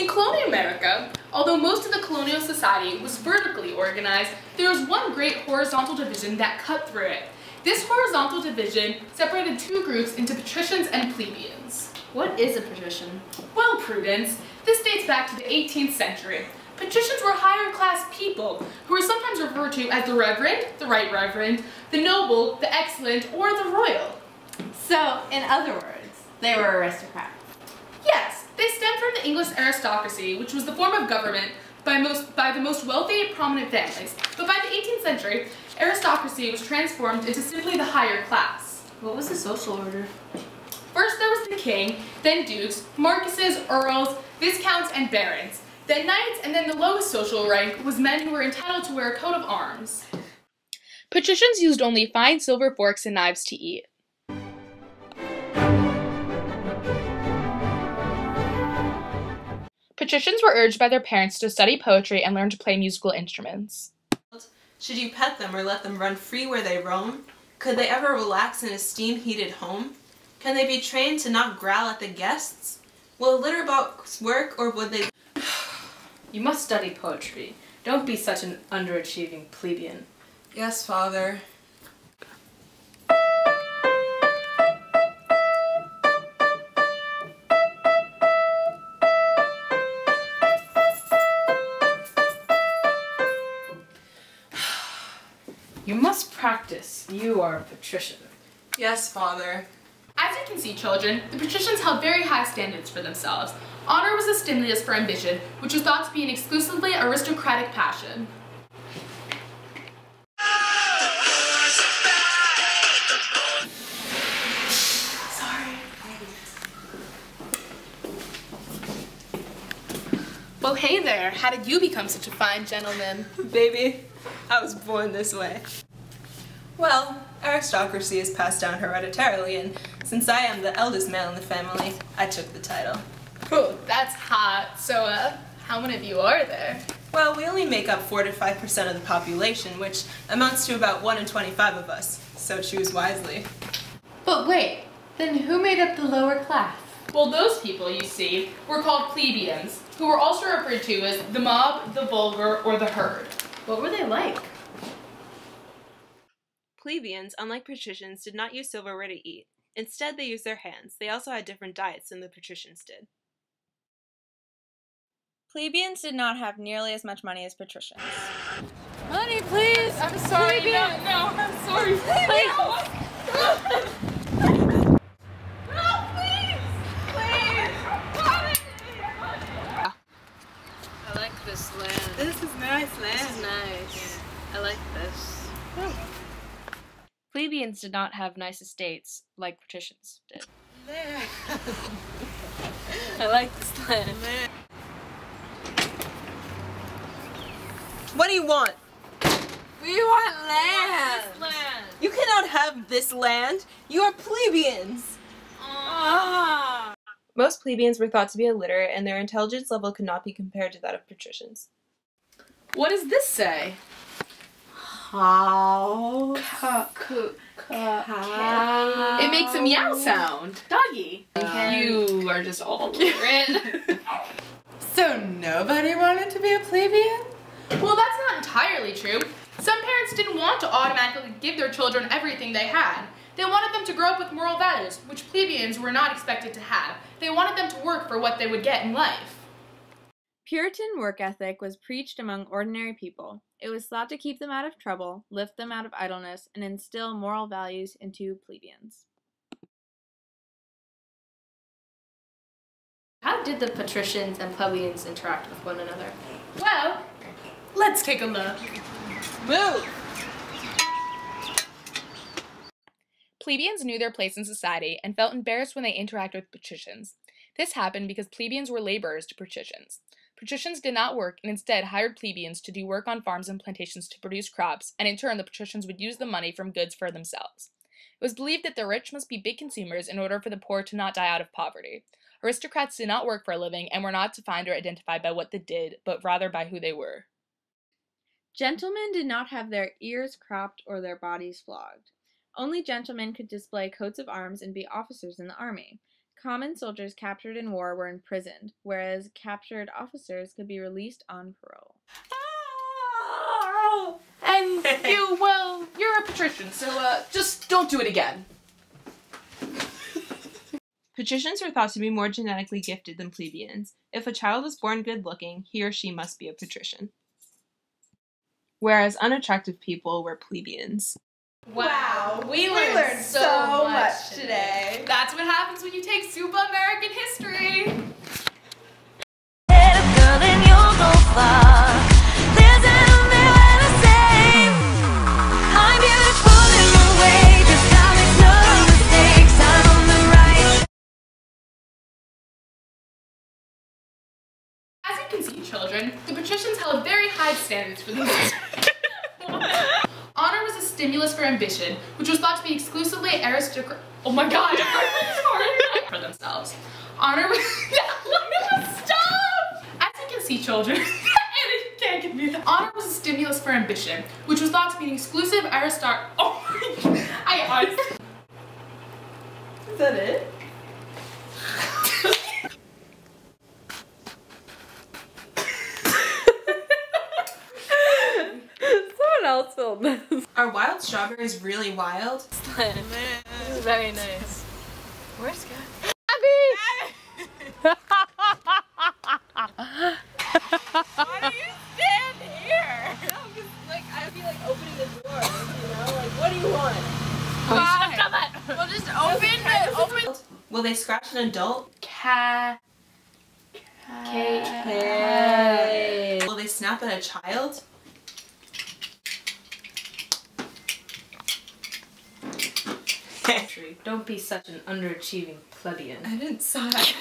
In colonial America, although most of the colonial society was vertically organized, there was one great horizontal division that cut through it. This horizontal division separated two groups into patricians and plebeians. What is a patrician? Well, Prudence, this dates back to the 18th century. Patricians were higher class people who were sometimes referred to as the reverend, the right reverend, the noble, the excellent, or the royal. So, in other words, they were aristocrats. Yes, they stemmed from the English aristocracy, which was the form of government by the most wealthy, prominent families. But by the 18th century, aristocracy was transformed into simply the higher class. What was the social order? First there was the king, then dukes, marquises, earls, viscounts, and barons. Then knights, and then the lowest social rank was men who were entitled to wear a coat of arms. Patricians used only fine silver forks and knives to eat. Patricians were urged by their parents to study poetry and learn to play musical instruments. Should you pet them or let them run free where they roam? Could they ever relax in a steam-heated home? Can they be trained to not growl at the guests? Will a litter box work, or would they... You must study poetry. Don't be such an underachieving plebeian. Yes, Father. You must practice. You are a patrician. Yes, Father. As you can see, children, the patricians held very high standards for themselves. Honor was a stimulus for ambition, which was thought to be an exclusively aristocratic passion. Sorry. Well, hey there. How did you become such a fine gentleman? Baby, I was born this way. Well, aristocracy is passed down hereditarily, and since I am the eldest male in the family, I took the title. Oh, that's hot. So, how many of you are there? Well, we only make up 4 to 5% of the population, which amounts to about 1 in 25 of us, so choose wisely. But wait, then who made up the lower class? Well, those people, you see, were called plebeians, who were also referred to as the mob, the vulgar, or the herd. What were they like? Plebeians, unlike patricians, did not use silverware to eat. Instead, they used their hands. They also had different diets than the patricians did. Plebeians did not have nearly as much money as patricians. Money, please! I'm sorry, Plebeian. no, I'm sorry. Please. No, please! Please! I like this land. This is nice land. This is nice. I like this. Plebeians did not have nice estates like patricians did. I like this land. What do you want? We want land! Land! You cannot have this land. You are plebeians. Most plebeians were thought to be illiterate, and their intelligence level could not be compared to that of patricians. What does this say? How? It makes a meow sound. Doggy. You are just all ignorant. So nobody wanted to be a plebeian? Well, that's not entirely true. Some parents didn't want to automatically give their children everything they had. They wanted them to grow up with moral values, which plebeians were not expected to have. They wanted them to work for what they would get in life. Puritan work ethic was preached among ordinary people. It was thought to keep them out of trouble, lift them out of idleness, and instill moral values into plebeians. How did the patricians and plebeians interact with one another? Well, let's take a look. Move! Plebeians knew their place in society and felt embarrassed when they interacted with patricians. This happened because plebeians were laborers to patricians. Patricians did not work and instead hired plebeians to do work on farms and plantations to produce crops, and in turn the patricians would use the money from goods for themselves. It was believed that the rich must be big consumers in order for the poor to not die out of poverty. Aristocrats did not work for a living and were not defined or identified by what they did, but rather by who they were. Gentlemen did not have their ears cropped or their bodies flogged. Only gentlemen could display coats of arms and be officers in the army. common soldiers captured in war were imprisoned, whereas captured officers could be released on parole. And you're a patrician, so just don't do it again. Patricians were thought to be more genetically gifted than plebeians. If a child was born good-looking, he or she must be a patrician. Whereas unattractive people were plebeians. Wow, we learned so much today. That's what happens when you take SUPA American history. As you can see, children, the patricians held very high standards for themselves. Honor was a stimulus for ambition, which was thought to be exclusively aristocratic. Oh my god! For themselves. Honor was. Stop! As you can see, children, honor was a stimulus for ambition, which was thought to be an exclusive aristocratic. Oh my god! Is that it? Someone else filmed this. Are wild strawberries really wild? This is very nice. Where's Scott? Why do you stand here? No, because like I'd be like opening the door, you know? Like, what do you want? We'll just open. Will they scratch an adult? Will they snap at a child? Don't be such an underachieving plebeian. I didn't saw that.